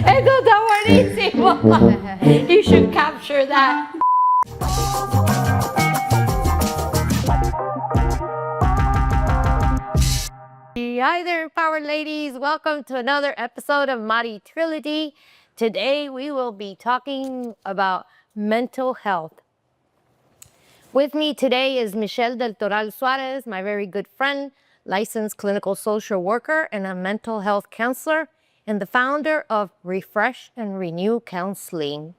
Ito daw buenísimo. You should capture that. Hi there, Power Ladies. Welcome to another episode of Mari.trilogy. Today we will be talking about mental health. With me today is Michelle del Toral Suarez, my very good friend, licensed clinical social worker and a mental health counselor, and the founder of Refresh and Renew Counseling.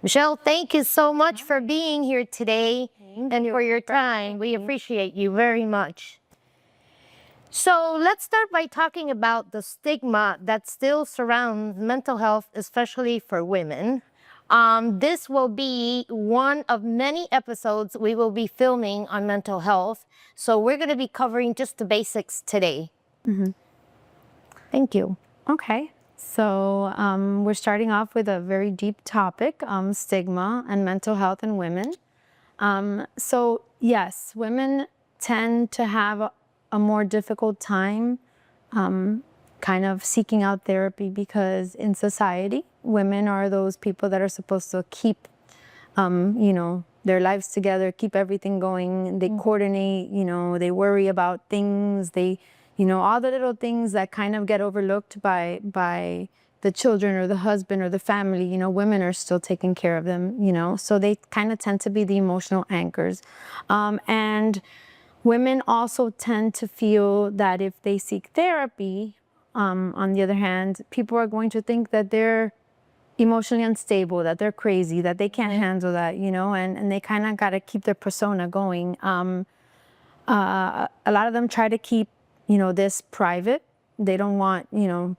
Michelle, thank you so much for being here today and for your time. We appreciate you very much. So let's start by talking about the stigma that still surrounds mental health, especially for women. This will be one of many episodes we will be filming on mental health. So we're going to be covering just the basics today. Thank you. Okay, so we're starting off with a very deep topic, stigma and mental health in women. So yes, women tend to have a more difficult time kind of seeking out therapy because in society, women are those people that are supposed to keep, their lives together, keep everything going. They coordinate, they worry about things. They, all the little things that kind of get overlooked by the children or the husband or the family. Women are still taking care of them. So they kind of tend to be the emotional anchors, and women also tend to feel that if they seek therapy, on the other hand, people are going to think that they're emotionally unstable, that they're crazy, that they can't handle that, and they kind of got to keep their persona going. A lot of them try to keep, this private. They don't want,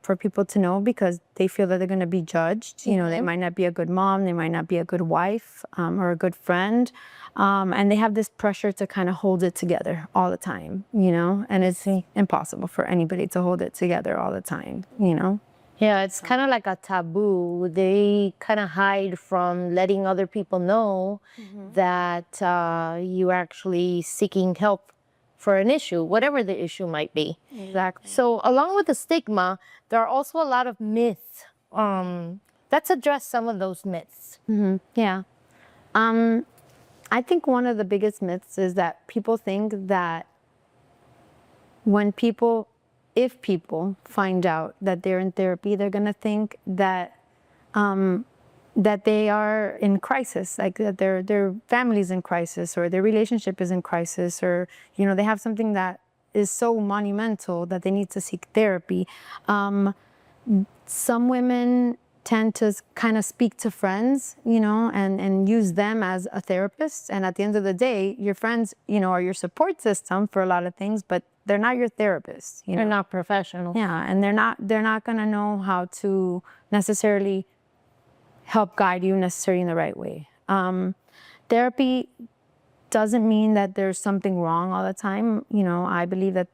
for people to know because they feel that they're going to be judged. They might not be a good mom, they might not be a good wife, or a good friend. And they have this pressure to kind of hold it together all the time, and it's impossible for anybody to hold it together all the time, Yeah, it's kind of like a taboo. They kind of hide from letting other people know that you're actually seeking help for an issue, whatever the issue might be. Exactly. So along with the stigma, there are also a lot of myths. Let's address some of those myths. Yeah. I think one of the biggest myths is that people think that if people find out that they're in therapy, they're gonna think that that they are in crisis, like that their family's in crisis or their relationship is in crisis, or they have something that is so monumental that they need to seek therapy. Some women tend to kind of speak to friends, and use them as a therapist. And at the end of the day, your friends, are your support system for a lot of things, but they're not your therapist. They're not professional. Yeah, and they're not gonna know how to necessarily help guide you necessarily in the right way. Therapy doesn't mean that there's something wrong all the time. I believe that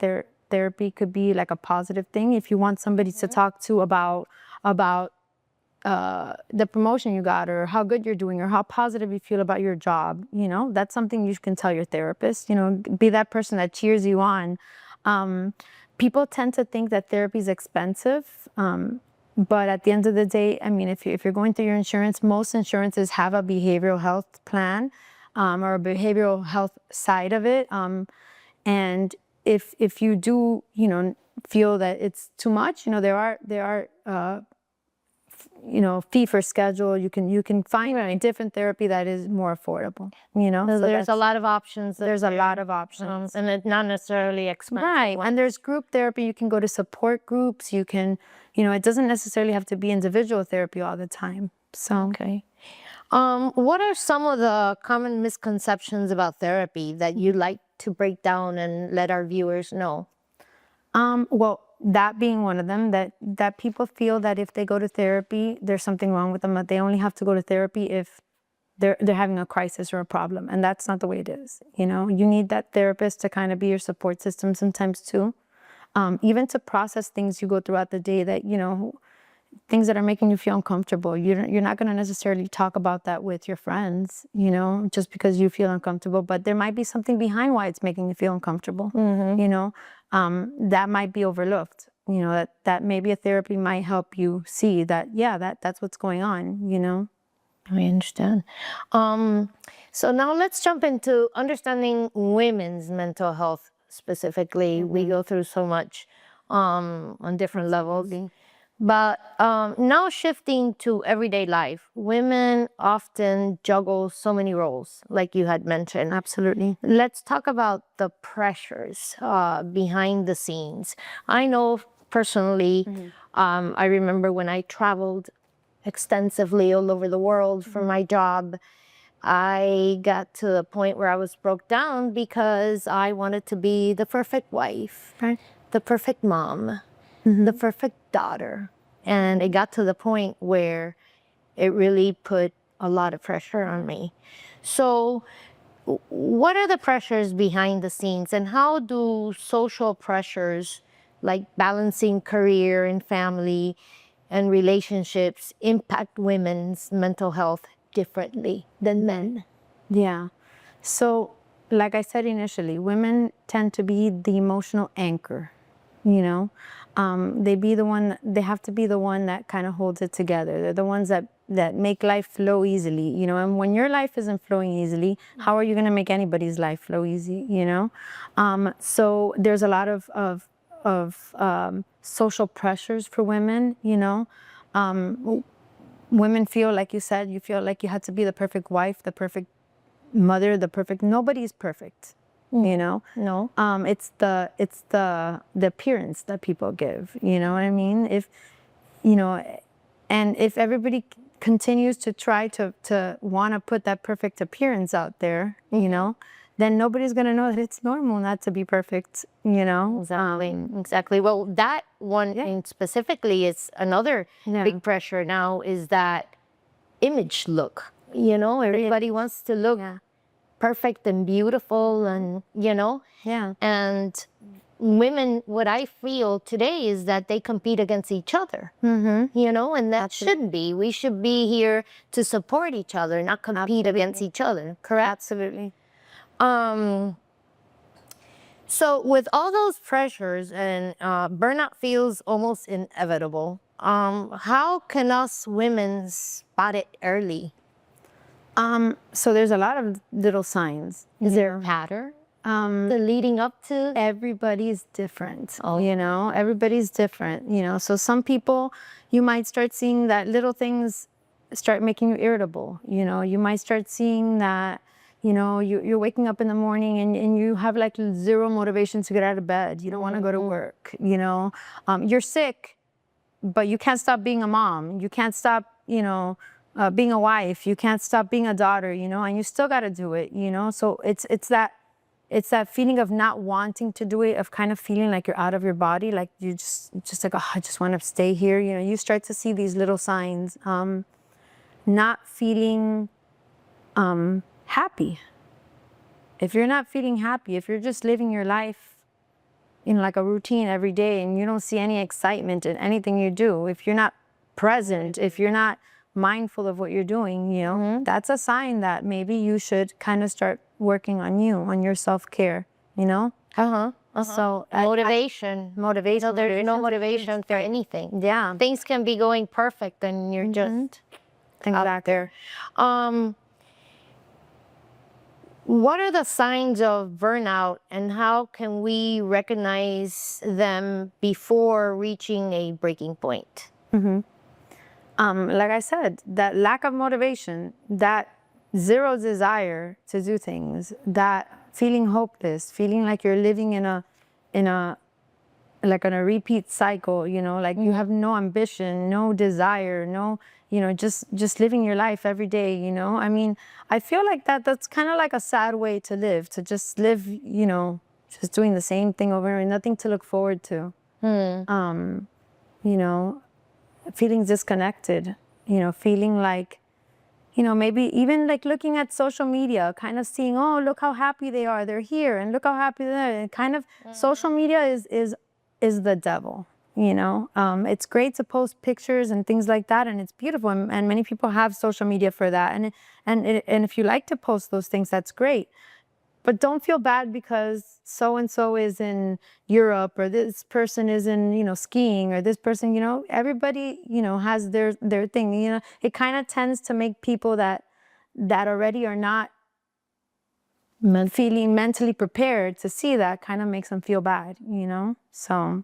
therapy could be like a positive thing. If you want somebody to talk to about the promotion you got, or how good you're doing, or how positive you feel about your job, that's something you can tell your therapist. Be that person that cheers you on. People tend to think that therapy is expensive, but at the end of the day, I mean, if you're going through your insurance, most insurances have a behavioral health plan, or a behavioral health side of it. And if you do, feel that it's too much, there are fee for schedule. You can find a different therapy that is more affordable. So there's a lot of options. There's a lot of options, and it's not necessarily expensive. right? And there's group therapy. You can go to support groups. You can, it doesn't necessarily have to be individual therapy all the time. So Okay. What are some of the common misconceptions about therapy that you'd like to break down and let our viewers know? Well, that being one of them, that people feel that if they go to therapy, there's something wrong with them, that they only have to go to therapy if they're having a crisis or a problem. And that's not the way it is. You need that therapist to kind of be your support system sometimes too. Even to process things you go throughout the day that, things that are making you feel uncomfortable. You're not going to necessarily talk about that with your friends, just because you feel uncomfortable, but there might be something behind why it's making you feel uncomfortable, that might be overlooked, you know, that maybe a therapy might help you see that, yeah, that's what's going on, you know. I understand. So now let's jump into understanding women's mental health specifically. We go through so much on different levels. But now shifting to everyday life, women often juggle so many roles, like you had mentioned. Absolutely. Let's talk about the pressures behind the scenes. I know personally, I remember when I traveled extensively all over the world for my job, I got to the point where I was broke down because I wanted to be the perfect wife, Right. the perfect mom, the perfect daughter. And it got to the point where it really put a lot of pressure on me. So what are the pressures behind the scenes, and how do social pressures like balancing career and family and relationships impact women's mental health differently than men? Yeah. So, like I said initially, women tend to be the emotional anchor, you know. They have to be the one that kind of holds it together. They're the ones that make life flow easily, you know. And when your life isn't flowing easily, how are you going to make anybody's life flow easy, you know? So there's a lot of social pressures for women, you know. Women feel, like you said, you feel like you had to be the perfect wife, the perfect mother, nobody's perfect, you know. No. It's the appearance that people give, you know what I mean? If you know, and if everybody continues to try to want to put that perfect appearance out there, you know, then nobody's going to know that it's normal not to be perfect, you know. Exactly. Well, that one in specifically is another big pressure now, is that image look. You know, everybody wants to look perfect and beautiful, and you know. Yeah. And women, what I feel today is that they compete against each other. You know, and that shouldn't be. We should be here to support each other, not compete against each other. Correct? Absolutely. So with all those pressures, and burnout feels almost inevitable, how can us women spot it early? So there's a lot of little signs. Is there a pattern? The leading up to? Everybody's different, you know, everybody's different, you know. So some people, you might start seeing that little things start making you irritable, you know. You might start seeing that, you know, you're waking up in the morning and you have like zero motivation to get out of bed. You don't want to go to work, you know. You're sick, but you can't stop being a mom. You can't stop, you know, being a wife. You can't stop being a daughter, you know, and you still got to do it, you know. So it's that feeling of not wanting to do it, of kind of feeling like you're out of your body, like you just like, oh, I just want to stay here. You know, you start to see these little signs. Not feeling happy. If you're not feeling happy, if you're just living your life in like a routine every day and you don't see any excitement in anything you do, if you're not present, if you're not mindful of what you're doing, you know, that's a sign that maybe you should kind of start working on you, on your self-care, you know? So Motivation. motivation. No, there's no motivation for anything. Yeah. Things can be going perfect and you're just out there. What are the signs of burnout, and how can we recognize them before reaching a breaking point? Like I said, that lack of motivation, that zero desire to do things, that feeling hopeless, feeling like you're living in a like on a repeat cycle, you know, like you have no ambition, no desire, no, you know, just living your life every day, you know. I mean, I feel like that's kind of like a sad way to live, to just live, you know, just doing the same thing over and nothing to look forward to. You know, feeling disconnected, you know, feeling like, you know, maybe even like looking at social media, kind of seeing, oh, look how happy they are, they're here, and look how happy they're. And kind of social media is the devil, you know. It's great to post pictures and things like that, and it's beautiful, and many people have social media for that. And if you like to post those things, that's great. But don't feel bad because so and so is in Europe, or this person is in, skiing, or this person, everybody, has their thing. It kind of tends to make people that already are not feeling mentally prepared to see that, kind of makes them feel bad, So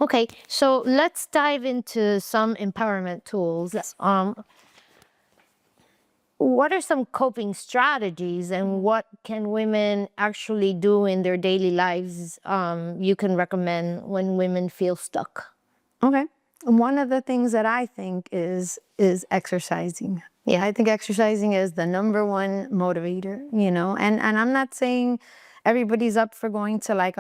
Okay, so let's dive into some empowerment tools. Yes. What are some coping strategies, and what can women actually do in their daily lives you can recommend when women feel stuck? Okay. One of the things that I think is exercising. Yeah. I think exercising is the number one motivator, and I'm not saying everybody's up for going to like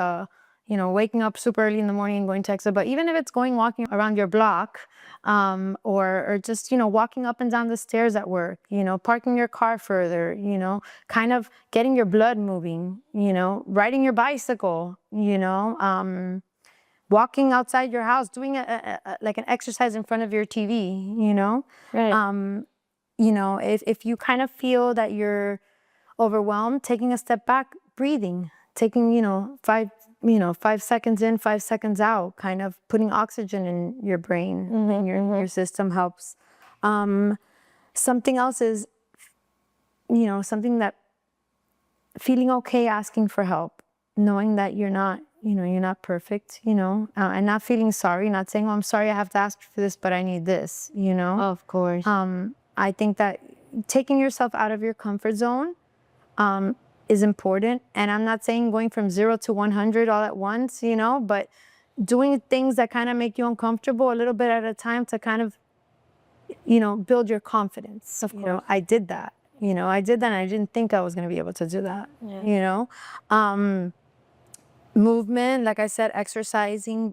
waking up super early in the morning and going to exercise, but even if it's walking around your block, or just, walking up and down the stairs at work, parking your car further, kind of getting your blood moving, riding your bicycle, walking outside your house, doing like an exercise in front of your TV, Right. If you kind of feel that you're overwhelmed, taking a step back, breathing, taking, 5 seconds in, 5 seconds out, kind of putting oxygen in your brain, in your system helps. Something else is, something that feeling okay asking for help, knowing that you're not perfect, and not feeling sorry, not saying, oh, I'm sorry I have to ask for this, but I need this, Of course. I think that taking yourself out of your comfort zone is important. And I'm not saying going from 0 to 100 all at once, but doing things that kind of make you uncomfortable a little bit at a time to kind of, build your confidence. Of course. I did that. I did that, and I didn't think I was going to be able to do that. Yeah. Movement, like I said, exercising,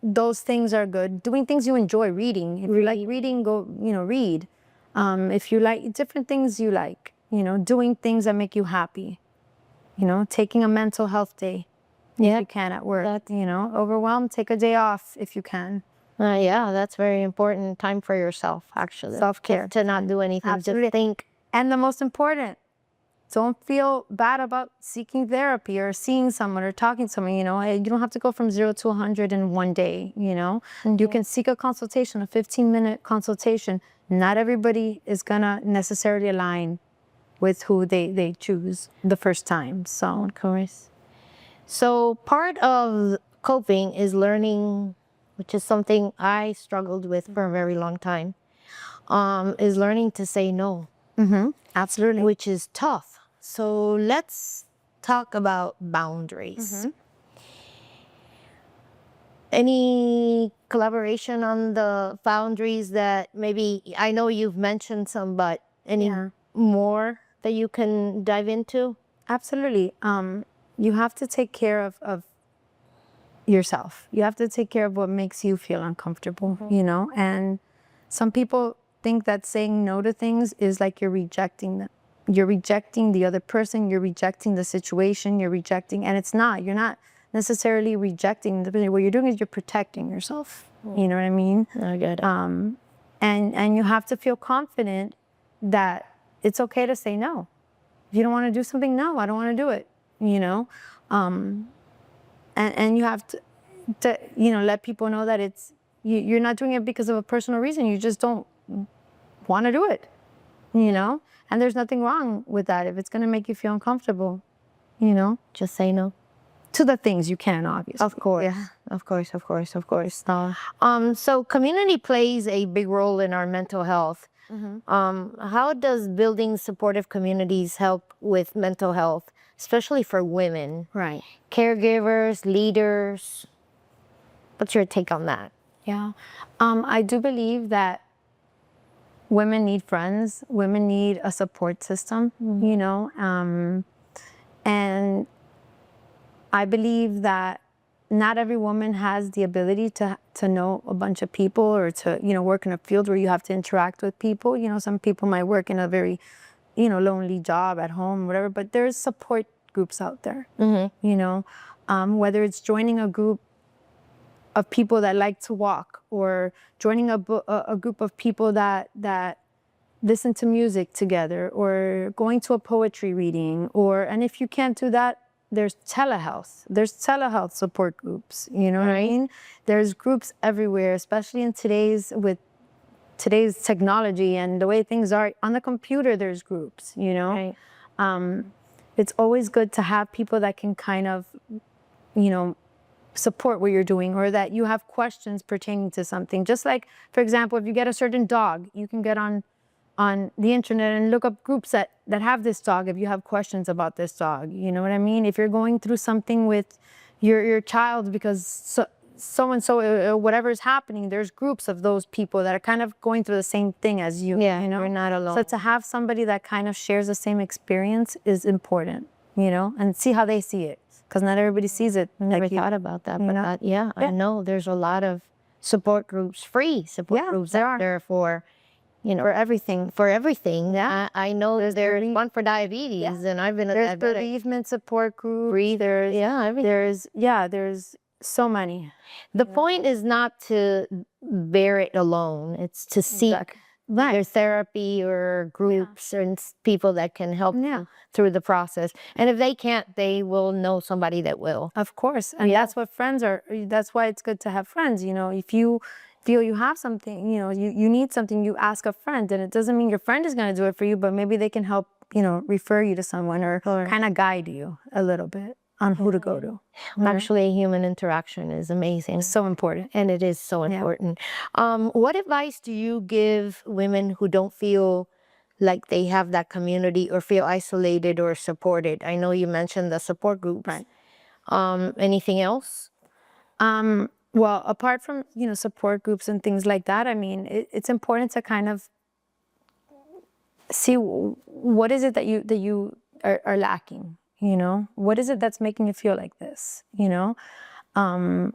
those things are good. Doing things you enjoy, reading. If you like reading, go, read. If you like different things you like, doing things that make you happy, taking a mental health day if you can at work, overwhelmed, take a day off if you can. Yeah, that's very important. Time for yourself, actually. Self-care. To not do anything, Absolutely. just think. And the most important, don't feel bad about seeking therapy or seeing someone or talking to someone. You don't have to go from 0 to 100 in one day. You can seek a consultation, a 15-minute consultation. Not everybody is gonna necessarily align with who they choose the first time. So, Of course. So part of coping is learning, which is something I struggled with for a very long time, is learning to say no, absolutely. which is tough. So let's talk about boundaries. Any collaboration on the boundaries that maybe, I know you've mentioned some, but any more that you can dive into? Absolutely. You have to take care of yourself. You have to take care of what makes you feel uncomfortable, and some people think that saying no to things is like you're rejecting them. You're rejecting the other person, you're rejecting the situation, you're rejecting, and it's not. You're not necessarily rejecting what you're doing is you're protecting yourself. You know what I mean? I get it. And you have to feel confident that it's okay to say no. If you don't want to do something, no, I don't want to do it. And you have to let people know that it's you're not doing it because of a personal reason. You just don't want to do it. And there's nothing wrong with that if it's going to make you feel uncomfortable. Just say no. To the things you can, obviously. Of course. Yeah. Of course. So community plays a big role in our mental health. How does building supportive communities help with mental health, especially for women? Right. Caregivers, leaders. What's your take on that? Yeah. I do believe that women need friends. Women need a support system, and I believe that not every woman has the ability to know a bunch of people or to, work in a field where you have to interact with people. Some people might work in a very, lonely job at home, whatever, but there's support groups out there, whether it's joining a group of people that like to walk or joining a group of people that listen to music together, or going to a poetry reading, and if you can't do that, there's telehealth support groups, you know what I mean? There's groups everywhere, especially in with today's technology and the way things are on the computer. There's groups, you know. It's always good to have people that can kind of, you know, support what you're doing, or that you have questions pertaining to something. Just like, for example, if you get a certain dog, you can get on the internet and look up groups that have this dog if you have questions about this dog. You know what I mean? If you're going through something with your child because so and so whatever is happening, there's groups of those people that are kind of going through the same thing as you. Yeah, you know, you're not alone. So to have somebody that kind of shares the same experience is important, you know, and see how they see it, because not everybody sees it. Never thought about that, but I know there's a lot of support groups, free support groups out there for, you know, for everything. Yeah, I know there's one for diabetes, and I've been there's bereavement support groups. There's so many. The point is not to bear it alone. It's to seek either therapy or groups and people that can help you through the process. And if they can't, they will know somebody that will. Of course. And that's what friends are. That's why it's good to have friends. You know, if you feel you have something, you know, you need something, you ask a friend. And it doesn't mean your friend is going to do it for you, but maybe they can help, you know, refer you to someone, or kind of guide you a little bit on who to go to. Actually, human interaction is amazing. It's so important. And it is so important. What advice do you give women who don't feel like they have that community, or feel isolated or supported? I know you mentioned the support groups. Right. Anything else? Well, apart from, you know, support groups and things like that, I mean, it's important to kind of see what is it that you are lacking. You know, what is it that's making you feel like this, you know? And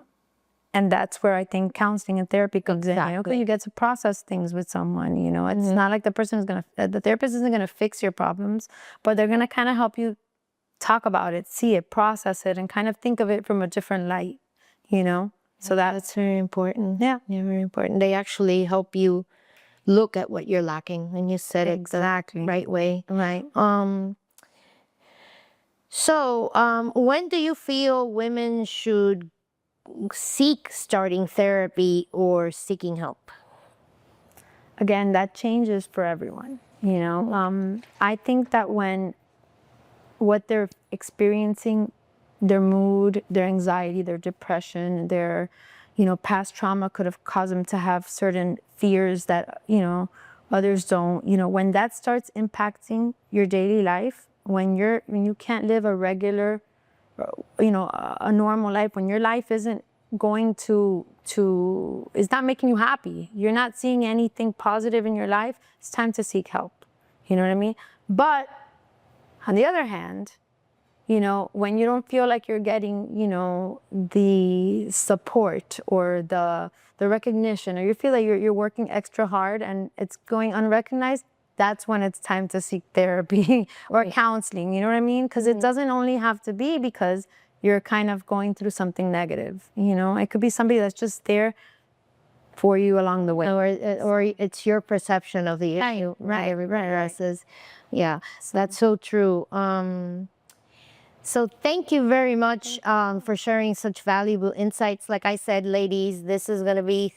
that's where I think counseling and therapy comes in. Okay, you get to process things with someone, you know? It's not like the therapist isn't going to fix your problems, but they're going to kind of help you talk about it, see it, process it, and kind of think of it from a different light, you know? So that's very important. Yeah, very important. They actually help you look at what you're lacking, and you said it the right way. Right. So, when do you feel women should seek starting therapy or seeking help? Again, that changes for everyone, you know. I think that when what they're experiencing, their mood, their anxiety, their depression, their, you know, past trauma could have caused them to have certain fears that, you know, others don't. You know, when that starts impacting your daily life, when you can't live a regular, you know, a normal life, when your life isn't going it's not making you happy, you're not seeing anything positive in your life, it's time to seek help. You know what I mean? But on the other hand, you know, when you don't feel like you're getting, you know, the support or the recognition, or you feel like you're working extra hard and it's going unrecognized, that's when it's time to seek therapy or counseling, you know what I mean? Because it doesn't only have to be because you're kind of going through something negative, you know? It could be somebody that's just there for you along the way. Or it's your perception of the issue. Right. Everybody else's. Yeah, that's so true. So thank you very much for sharing such valuable insights. Like I said, ladies, this is going to be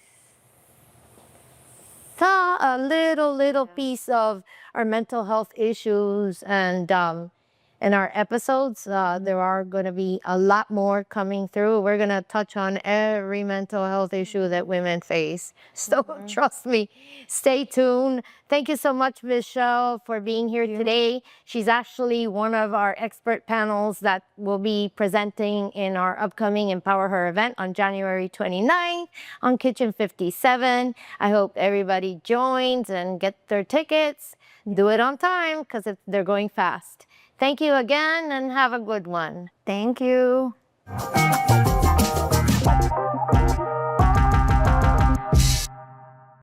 a little piece of our mental health issues and our episodes. There are going to be a lot more coming through. We're going to touch on every mental health issue that women face. So trust me, stay tuned. Thank you so much, Michelle, for being here today. She's actually one of our expert panels that will be presenting in our upcoming Empower Her event on January 29th on Kitchen 57. I hope everybody joins and get their tickets. Do it on time because they're going fast. Thank you again and have a good one. Thank you.